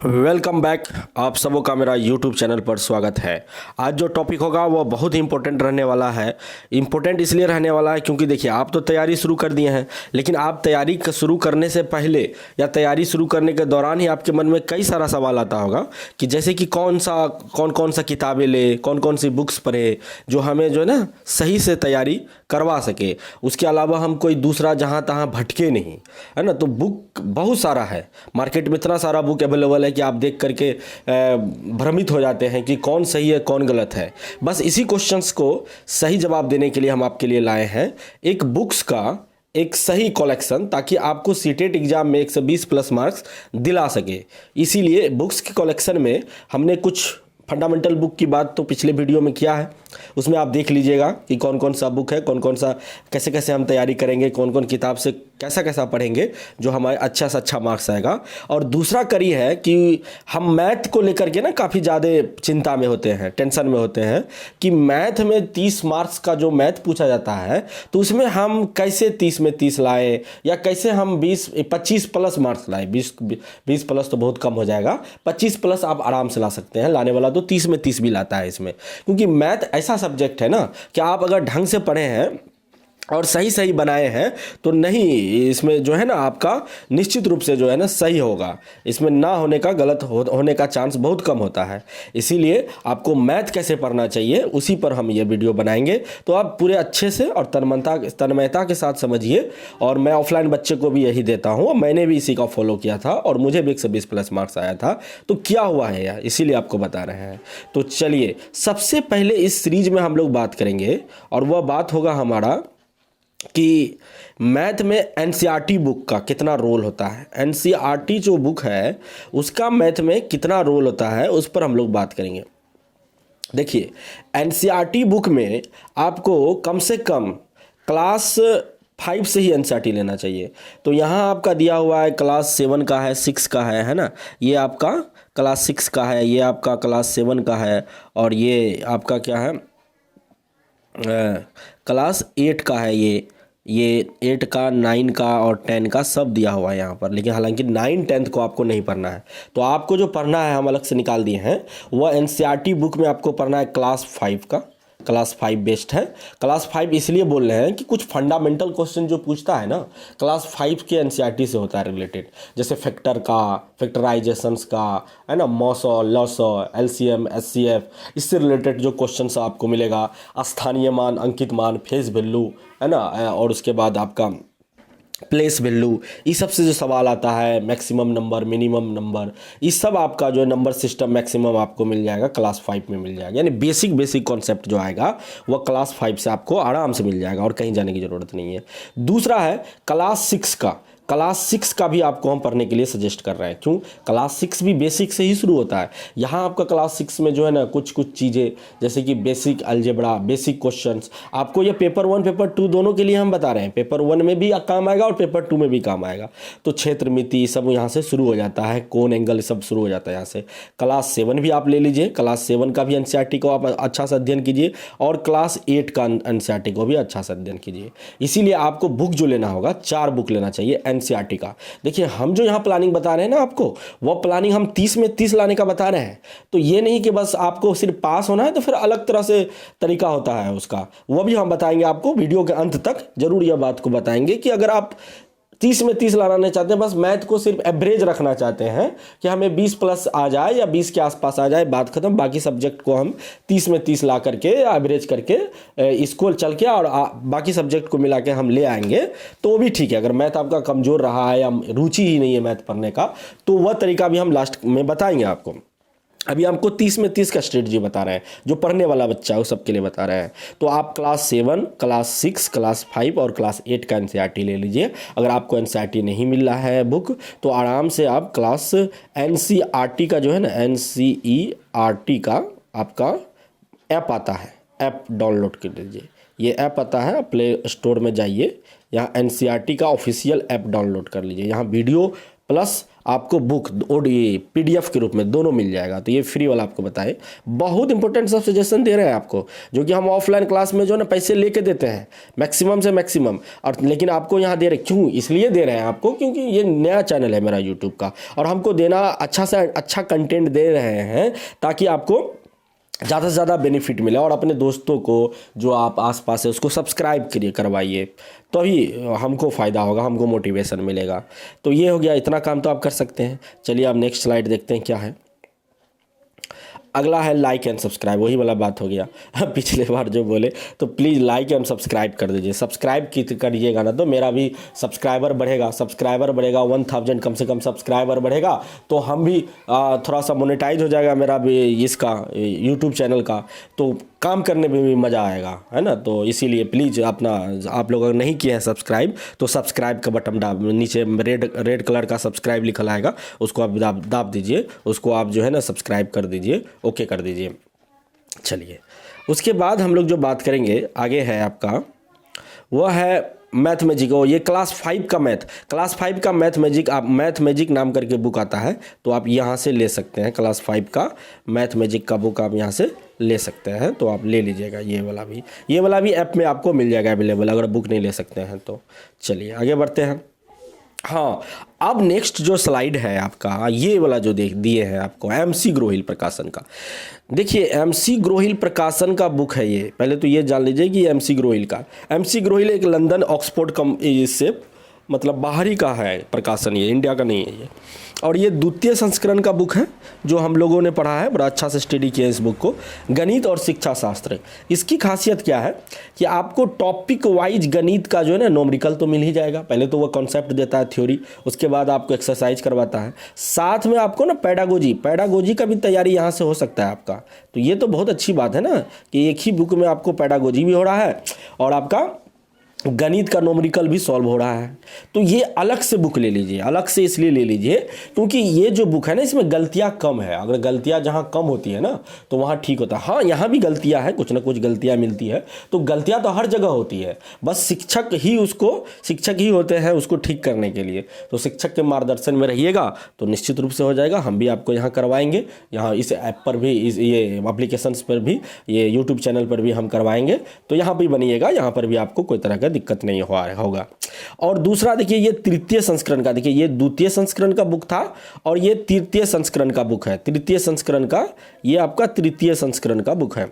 Welcome back. आप सबों का मेरा यूट्यूब चैनल पर स्वागत है। आज जो टॉपिक होगा वो बहुत ही इंपॉर्टेंट रहने वाला है। इंपॉर्टेंट इसलिए रहने वाला है क्योंकि देखिए आप तो तैयारी शुरू कर दिए हैं, लेकिन आप तैयारी शुरू करने से पहले या तैयारी शुरू करने के दौरान ही आपके मन में कई सारा सवाल आता होगा कि जैसे कि कौन कौन सा किताबें ले, कौन सी बुक्स पढ़े जो हमें जो है ना सही से तैयारी करवा सके। उसके अलावा हम कोई दूसरा जहाँ तहाँ भटके नहीं, है ना। तो बुक बहुत सारा है, मार्केट में इतना सारा बुक अवेलेबल है कि आप देख करके भ्रमित हो जाते हैं कि कौन सही है कौन गलत है। बस इसी क्वेश्चंस को सही जवाब देने के लिए हम आपके लिए लाए हैं एक बुक्स का एक सही कलेक्शन, ताकि आपको सीटेट एग्जाम में 120 प्लस मार्क्स दिला सके। इसीलिए बुक्स के कलेक्शन में हमने कुछ फंडामेंटल बुक की बात तो पिछले वीडियो में किया है, उसमें आप देख लीजिएगा कि कौन कौन सा बुक है, कौन सा कैसे कैसे हम तैयारी करेंगे, कौन किताब से कैसा कैसा पढ़ेंगे जो हमारे अच्छा से अच्छा मार्क्स आएगा। और दूसरा कड़ी है कि हम मैथ को लेकर के ना काफ़ी ज़्यादा चिंता में होते हैं, टेंशन में होते हैं कि मैथ में 30 मार्क्स का जो मैथ पूछा जाता है तो उसमें हम कैसे 30 में 30 लाए, या कैसे हम 25 प्लस मार्क्स लाए। 20 प्लस तो बहुत कम हो जाएगा, 25 प्लस आप आराम से ला सकते हैं। लाने वाला तो 30 में 30 भी लाता है इसमें, क्योंकि मैथ ऐसा सब्जेक्ट है ना कि आप अगर ढंग से पढ़े हैं और सही बनाए हैं तो नहीं, इसमें जो है ना आपका निश्चित रूप से जो है ना सही होगा। इसमें ना होने का, गलत होने का चांस बहुत कम होता है। इसीलिए आपको मैथ कैसे पढ़ना चाहिए उसी पर हम ये वीडियो बनाएंगे, तो आप पूरे अच्छे से और तन्मयता के साथ समझिए। और मैं ऑफलाइन बच्चे को भी यही देता हूँ, मैंने भी इसी का फॉलो किया था और मुझे भी 120 प्लस मार्क्स आया था। तो क्या हुआ है यार, इसीलिए आपको बता रहे हैं। तो चलिए सबसे पहले इस सीरीज में हम लोग बात करेंगे और वह बात होगा हमारा कि मैथ में एनसीईआरटी बुक का कितना रोल होता है। एनसीईआरटी जो बुक है उसका मैथ में कितना रोल होता है उस पर हम लोग बात करेंगे। देखिए एनसीईआरटी बुक में आपको कम से कम क्लास 5 से ही एनसीईआरटी लेना चाहिए। तो यहाँ आपका दिया हुआ है क्लास 7 का है, 6 का है ना। ये आपका क्लास 6 का है, ये आपका क्लास 7 का है, और ये आपका क्या है क्लास 8 का है। ये 8 का, 9 का और 10 का सब दिया हुआ है यहाँ पर। लेकिन हालांकि 9 10th को आपको नहीं पढ़ना है, तो आपको जो पढ़ना है हम अलग से निकाल दिए हैं। वह एनसीईआरटी बुक में आपको पढ़ना है क्लास 5 का। क्लास 5 बेस्ट है। क्लास 5 इसलिए बोल रहे हैं कि कुछ फंडामेंटल क्वेश्चन जो पूछता है ना क्लास 5 के एनसीईआरटी से होता है रिलेटेड, जैसे फैक्टर का, फैक्टराइजेशंस का, है ना, मॉसो, लॉसो, एलसीएम, एचसीएफ, इससे रिलेटेड जो क्वेश्चंस आपको मिलेगा। स्थानीय मान, अंकित मान, फेस वैल्यू, है ना, और उसके बाद आपका प्लेस वैल्यू, इस सब से जो सवाल आता है, मैक्सिमम नंबर, मिनिमम नंबर, इस सब आपका जो है नंबर सिस्टम मैक्सिमम आपको मिल जाएगा क्लास 5 में मिल जाएगा। यानी बेसिक कॉन्सेप्ट जो आएगा वह क्लास 5 से आपको आराम से मिल जाएगा और कहीं जाने की ज़रूरत नहीं है। दूसरा है क्लास 6 का। क्लास 6 का भी आपको हम पढ़ने के लिए सजेस्ट कर रहे हैं। क्यों? क्लास 6 भी बेसिक से ही शुरू होता है। यहाँ आपका क्लास 6 में जो है ना कुछ चीज़ें जैसे कि बेसिक अलजेब्रा, बेसिक क्वेश्चंस, आपको ये पेपर 1 पेपर 2 दोनों के लिए हम बता रहे हैं। पेपर 1 में भी काम आएगा और पेपर 2 में भी काम आएगा। तो क्षेत्रमिति सब यहाँ से शुरू हो जाता है, कोण एंगल सब शुरू हो जाता है यहाँ से। क्लास 7 भी आप ले लीजिए, क्लास 7 का भी एनसीईआरटी को आप अच्छा से अध्ययन कीजिए और क्लास 8 का एनसीईआरटी को भी अच्छा से अध्ययन कीजिए। इसीलिए आपको बुक जो लेना होगा 4 बुक लेना चाहिए एनसीईआरटी का। देखिए हम जो यहाँ प्लानिंग बता रहे हैं ना आपको, वो प्लानिंग हम 30 में 30 लाने का बता रहे हैं। तो ये नहीं कि बस आपको सिर्फ पास होना है, तो फिर अलग तरह से तरीका होता है उसका, वो भी हम बताएंगे आपको। वीडियो के अंत तक जरूर यह बात को बताएंगे कि अगर आप 30 में 30 लाना नहीं चाहते, बस मैथ को सिर्फ एवरेज रखना चाहते हैं कि हमें 20 प्लस आ जाए या 20 के आसपास आ जाए, बात खत्म। बाकी सब्जेक्ट को हम 30 में 30 ला करके एवरेज करके इसको चल के और बाकी सब्जेक्ट को मिला के हम ले आएंगे तो वो भी ठीक है। अगर मैथ आपका कमज़ोर रहा है या रुचि ही नहीं है मैथ पढ़ने का, तो वह तरीका भी हम लास्ट में बताएंगे आपको। अभी हमको 30 में 30 का स्ट्रेटजी बता रहे हैं, जो पढ़ने वाला बच्चा है वो सबके लिए बता रहे हैं। तो आप क्लास 7, क्लास 6, क्लास 5 और क्लास 8 का एनसीईआरटी ले लीजिए। अगर आपको एनसीईआरटी नहीं मिल रहा है बुक, तो आराम से आप क्लास एनसीईआरटी का जो है ना, एनसीईआरटी का आपका ऐप आता है, ऐप डाउनलोड कर लीजिए। ये ऐप आता है, प्ले स्टोर में जाइए, यहाँ एनसीईआरटी का ऑफिशियल ऐप डाउनलोड कर लीजिए। यहाँ वीडियो प्लस आपको बुक ओडी PDF के रूप में दोनों मिल जाएगा। तो ये फ्री वाला आपको बताए, बहुत इंपॉर्टेंट सब सजेशन दे रहे हैं आपको, जो कि हम ऑफलाइन क्लास में जो ना पैसे लेके देते हैं मैक्सिमम से मैक्सिमम, और लेकिन आपको यहाँ दे रहे, क्यों इसलिए दे रहे हैं आपको, क्योंकि ये नया चैनल है मेरा यूट्यूब का, और हमको देना अच्छा से अच्छा कंटेंट दे रहे हैं ताकि आपको ज़्यादा से ज़्यादा बेनिफिट मिले, और अपने दोस्तों को जो आप आसपास है उसको सब्सक्राइब करिए, करवाइए, तभी हमको फ़ायदा होगा, हमको मोटिवेशन मिलेगा। तो ये हो गया, इतना काम तो आप कर सकते हैं। चलिए आप नेक्स्ट स्लाइड देखते हैं क्या है। अगला है लाइक एंड सब्सक्राइब, वही वाला बात हो गया पिछले बार जो बोले, तो प्लीज़ लाइक एंड सब्सक्राइब कर दीजिए। सब्सक्राइब करिएगा ना तो मेरा भी सब्सक्राइबर बढ़ेगा, 1000 कम से कम सब्सक्राइबर बढ़ेगा, तो हम भी थोड़ा सा मोनेटाइज हो जाएगा मेरा भी इसका यूट्यूब चैनल का, तो काम करने में भी मज़ा आएगा, है ना। तो इसीलिए प्लीज़ अपना, आप लोग अगर नहीं किए हैं सब्सक्राइब तो सब्सक्राइब का बटन नीचे रेड कलर का सब्सक्राइब लिखा आएगा, उसको आप दाब दीजिए, उसको आप जो है ना सब्सक्राइब कर दीजिए, ओके कर दीजिए। चलिए उसके बाद हम लोग जो बात करेंगे आगे है आपका, वह है मैथ मैजिक। ये क्लास 5 का मैथ मैजिक, आप मैथ मैजिक नाम करके बुक आता है, तो आप यहाँ से ले सकते हैं। क्लास 5 का मैथ मैजिक का बुक आप यहाँ से ले सकते हैं, तो आप ले लीजिएगा। ये वाला भी ऐप में आपको मिल जाएगा अवेलेबल, अगर बुक नहीं ले सकते हैं तो। चलिए आगे बढ़ते हैं। हाँ, अब नेक्स्ट जो स्लाइड है आपका, ये वाला जो दिए हैं आपको, MC ग्रोहिल प्रकाशन का। देखिए MC ग्रोहिल प्रकाशन का बुक है ये, पहले तो ये जान लीजिए कि MC ग्रोहिल एक लंदन ऑक्सफोर्ड इससे मतलब बाहरी का है प्रकाशन, ये इंडिया का नहीं है ये। और ये द्वितीय संस्करण का बुक है जो हम लोगों ने पढ़ा है, बड़ा अच्छा से स्टडी किया इस बुक को, गणित और शिक्षा शास्त्र। इसकी खासियत क्या है कि आपको टॉपिक वाइज गणित का जो है ना न्यूमेरिकल तो मिल ही जाएगा, पहले तो वो कॉन्सेप्ट देता है थ्योरी, उसके बाद आपको एक्सरसाइज करवाता है, साथ में आपको ना पैडागोजी का भी तैयारी यहाँ से हो सकता है आपका। तो ये तो बहुत अच्छी बात है ना कि एक ही बुक में आपको पैडागोजी भी हो रहा है और आपका गणित का न्यूमेरिकल भी सॉल्व हो रहा है। तो ये अलग से बुक ले लीजिए, अलग से इसलिए ले लीजिए क्योंकि ये जो बुक है ना इसमें गलतियां कम है। अगर गलतियां जहां कम होती है ना तो वहां ठीक होता है। हाँ, यहाँ भी गलतियां है, कुछ ना कुछ गलतियां मिलती है, तो गलतियां तो हर जगह होती है, बस शिक्षक ही होते हैं उसको ठीक करने के लिए। तो शिक्षक के मार्गदर्शन में रहिएगा तो निश्चित रूप से हो जाएगा। हम भी आपको यहाँ करवाएंगे, यहाँ इस ऐप पर भी, ये एप्लीकेशन पर भी, ये यूट्यूब चैनल पर भी हम करवाएंगे। तो यहाँ भी बनिएगा, यहाँ पर भी आपको कोई तरह का दिक्कत नहीं होगा। और दूसरा देखिए, ये तृतीय संस्करण का, देखिए ये द्वितीय संस्करण का बुक था और ये तृतीय संस्करण का बुक है। तृतीय संस्करण का, ये आपका तृतीय संस्करण का बुक है।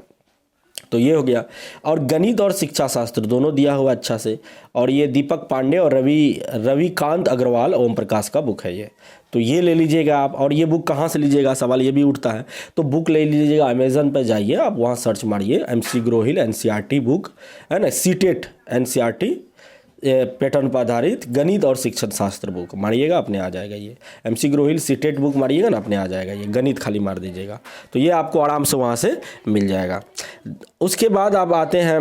तो ये हो गया। और गणित और शिक्षा शास्त्र दोनों दिया हुआ अच्छा से। और ये दीपक पांडे और रविकांत अग्रवाल ओम प्रकाश का बुक है ये, तो ये ले लीजिएगा आप। और ये बुक कहाँ से लीजिएगा, सवाल ये भी उठता है। तो बुक ले लीजिएगा, अमेज़न पर जाइए, आप वहाँ सर्च मारिए MC ग्रोहिल NCERT बुक, है ना, सीटेट NCERT पैटर्न पर आधारित गणित और शिक्षण शास्त्र बुक मारिएगा, अपने आ जाएगा। ये MC ग्रोहिल सीटेट बुक मारिएगा ना, अपने आ जाएगा। ये गणित खाली मार दीजिएगा तो ये आपको आराम से वहाँ से मिल जाएगा। उसके बाद आप आते हैं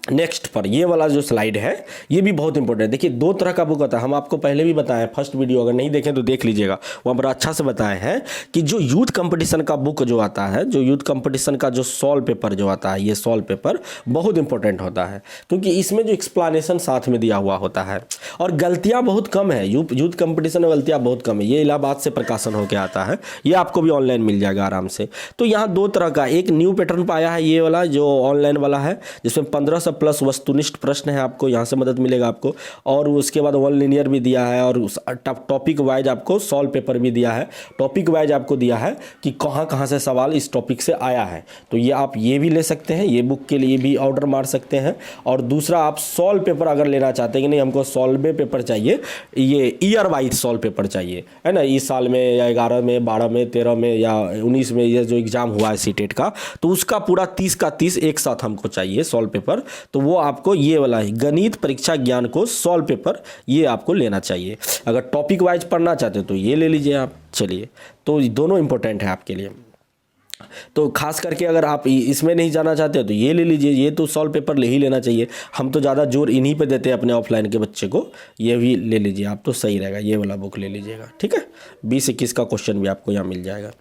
नेक्स्ट पर। ये वाला जो स्लाइड है ये भी बहुत इंपॉर्टेंट है। देखिए 2 तरह का बुक होता है, हम आपको पहले भी बताएं, फर्स्ट वीडियो अगर नहीं देखें तो देख लीजिएगा, वहाँ बड़ा अच्छा से बताए हैं कि जो यूथ कंपटीशन का बुक जो आता है, जो यूथ कंपटीशन का जो सॉल्व पेपर जो आता है, ये सॉल्व पेपर बहुत इंपॉर्टेंट होता है क्योंकि इसमें जो एक्सप्लेनेशन साथ में दिया हुआ होता है और गलतियाँ बहुत कम है। यूथ कंपटीशन में गलतियाँ बहुत कम है। ये इलाहाबाद से प्रकाशन होकर आता है, ये आपको भी ऑनलाइन मिल जाएगा आराम से। तो यहाँ 2 तरह का, एक न्यू पैटर्न पाया है ये वाला जो ऑनलाइन वाला है, जिसमें 1500 प्लस वस्तुनिष्ठ प्रश्न है, आपको यहाँ से मदद मिलेगा आपको। और उसके बाद वन लिनियर भी दिया है और टॉपिक वाइज आपको सॉल्व पेपर भी दिया है। टॉपिक वाइज आपको दिया है कि कहाँ कहाँ से सवाल इस टॉपिक से आया है, तो ये आप ये भी ले सकते हैं, ये बुक के लिए भी ऑर्डर मार सकते हैं। और दूसरा, आप सॉल्व पेपर अगर लेना चाहते हैं कि नहीं हमको सॉल्व पेपर चाहिए, ये ईयर वाइज सॉल्व पेपर चाहिए, है ना, इस साल में या 11 में 12 में 13 में या 19 में ये जो एग्ज़ाम हुआ है सीटेट का, तो उसका पूरा 30 का 30 एक साथ हमको चाहिए सॉल्व पेपर। तो वो आपको ये वाला है गणित परीक्षा ज्ञान को सॉल्व पेपर, ये आपको लेना चाहिए। अगर टॉपिक वाइज पढ़ना चाहते हो तो ये ले लीजिए आप। चलिए, तो दोनों इंपॉर्टेंट है आपके लिए। तो खास करके अगर आप इसमें नहीं जाना चाहते हो तो ये ले लीजिए, ये तो सॉल्व पेपर ले ही लेना चाहिए। हम तो ज़्यादा जोर इन्हीं पे देते हैं अपने ऑफलाइन के बच्चे को। ये भी ले लीजिए आप, तो सही रहेगा, ये वाला बुक ले लीजिएगा, ठीक है। 20-21 का क्वेश्चन भी आपको यहाँ मिल जाएगा।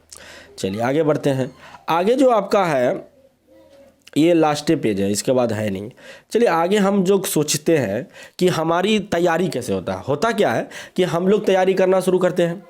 चलिए आगे बढ़ते हैं। आगे जो आपका है ये लास्ट पेज है, इसके बाद है नहीं। चलिए आगे हम जो सोचते हैं कि हमारी तैयारी कैसे होता क्या है कि हम लोग तैयारी करना शुरू करते हैं,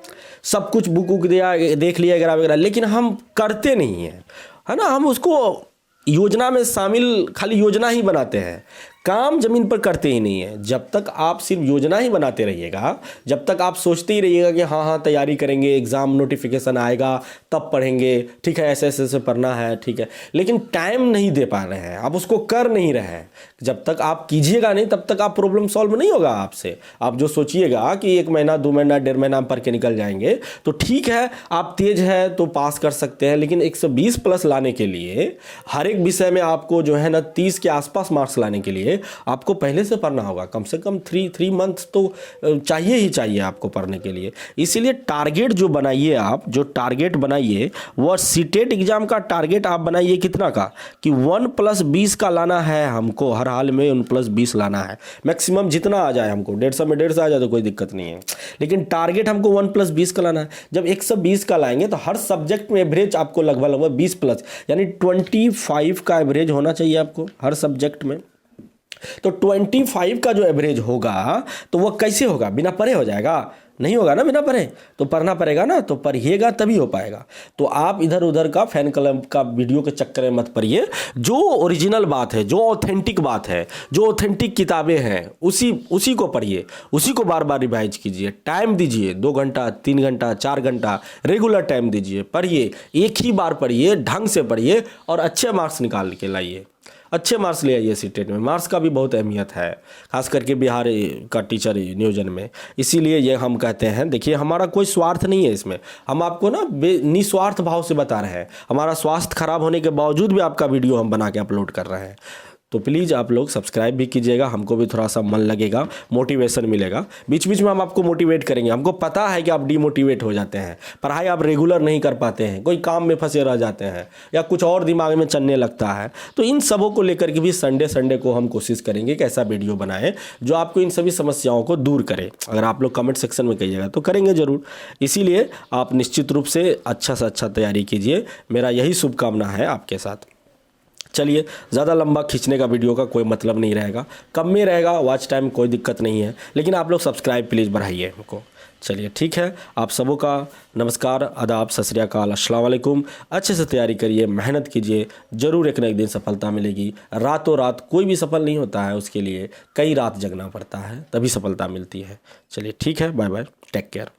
सब कुछ बुक वुक दिया देख लिया वगैरह वगैरह, लेकिन हम करते नहीं हैं, है ना। हम उसको योजना में शामिल खाली योजना ही बनाते हैं, काम जमीन पर करते ही नहीं है। जब तक आप सिर्फ योजना ही बनाते रहिएगा, जब तक आप सोचते ही रहिएगा कि हाँ हाँ तैयारी करेंगे, एग्ज़ाम नोटिफिकेशन आएगा तब पढ़ेंगे, ठीक है ऐसे ऐसे पढ़ना है, ठीक है, लेकिन टाइम नहीं दे पा रहे हैं, आप उसको कर नहीं रहे हैं। जब तक आप कीजिएगा नहीं तब तक आप प्रॉब्लम सॉल्व नहीं होगा आपसे। आप जो सोचिएगा कि 1 महीना 2 महीना 1.5 महीना पढ़ के निकल जाएंगे तो ठीक है, आप तेज है तो पास कर सकते हैं, लेकिन 120 प्लस लाने के लिए हर एक विषय में आपको जो है ना 30 के आसपास मार्क्स लाने के लिए आपको पहले से पढ़ना होगा। कम से कम 3 मंथ्स तो चाहिए ही चाहिए आपको पढ़ने के लिए। इसीलिए टारगेट जो बनाइए, आप जो टारगेट बनाइए वह सीटेट एग्जाम का टारगेट आप बनाइए कितना का, कि 1+20 का लाना है हमको, हर हाल में 1+20 लाना है। मैक्सिमम जितना आ जाए हमको, 150 में 150 आ जाए तो कोई दिक्कत नहीं है, लेकिन टारगेट हमको 1+20 का लाना है। जब 120 का लाएंगे तो हर सब्जेक्ट में एवरेज आपको लगभग 20 प्लस यानी 25 का एवरेज होना चाहिए आपको हर सब्जेक्ट में। तो 25 का जो एवरेज होगा तो वो कैसे होगा, बिना पढ़े हो जाएगा? नहीं होगा ना, बिना पढ़े तो पढ़ना पड़ेगा ना, तो पढ़िएगा तभी हो पाएगा। तो आप इधर उधर का फैन क्लब का वीडियो के चक्कर में मत पड़िए। जो ओरिजिनल बात है, जो ऑथेंटिक बात है, जो ऑथेंटिक किताबें हैं उसी को पढ़िए, उसी को बार बार रिवाइज कीजिए। टाइम दीजिए, 2 घंटा 3 घंटा 4 घंटा रेगुलर टाइम दीजिए, पढ़िए, एक ही बार पढ़िए, ढंग से पढ़िए और अच्छे मार्क्स निकाल के लाइए। अच्छे मार्क्स ले आइए सीटेट में। मार्क्स का भी बहुत अहमियत है, खास करके बिहार का टीचर नियोजन में। इसीलिए ये हम कहते हैं, देखिए हमारा कोई स्वार्थ नहीं है इसमें, हम आपको ना निस्वार्थ भाव से बता रहे हैं। हमारा स्वास्थ्य खराब होने के बावजूद भी आपका वीडियो हम बना के अपलोड कर रहे हैं। तो प्लीज़ आप लोग सब्सक्राइब भी कीजिएगा, हमको भी थोड़ा सा मन लगेगा, मोटिवेशन मिलेगा। बीच बीच में हम आपको मोटिवेट करेंगे। हमको पता है कि आप डीमोटिवेट हो जाते हैं, पढ़ाई आप रेगुलर नहीं कर पाते हैं, कोई काम में फंसे रह जाते हैं या कुछ और दिमाग में चलने लगता है। तो इन सबों को लेकर के भी संडे को हम कोशिश करेंगे कि ऐसा वीडियो बनाएं जो आपको इन सभी समस्याओं को दूर करे। अगर आप लोग कमेंट सेक्शन में कहिएगा तो करेंगे ज़रूर। इसीलिए आप निश्चित रूप से अच्छा से अच्छा तैयारी कीजिए, मेरा यही शुभकामना है आपके साथ। चलिए, ज़्यादा लंबा खींचने का वीडियो का कोई मतलब नहीं रहेगा, कम में रहेगा वॉच टाइम, कोई दिक्कत नहीं है, लेकिन आप लोग सब्सक्राइब प्लीज़ बढ़ाइए हमको। चलिए ठीक है, आप सबों का नमस्कार, आदाब, सत श्री अकाल, अस्सलाम वालेकुम। अच्छे से तैयारी करिए, मेहनत कीजिए, ज़रूर एक न एक दिन सफलता मिलेगी। रातों रात कोई भी सफल नहीं होता है, उसके लिए कई रात जगना पड़ता है, तभी सफलता मिलती है। चलिए ठीक है, बाय बाय, टेक केयर।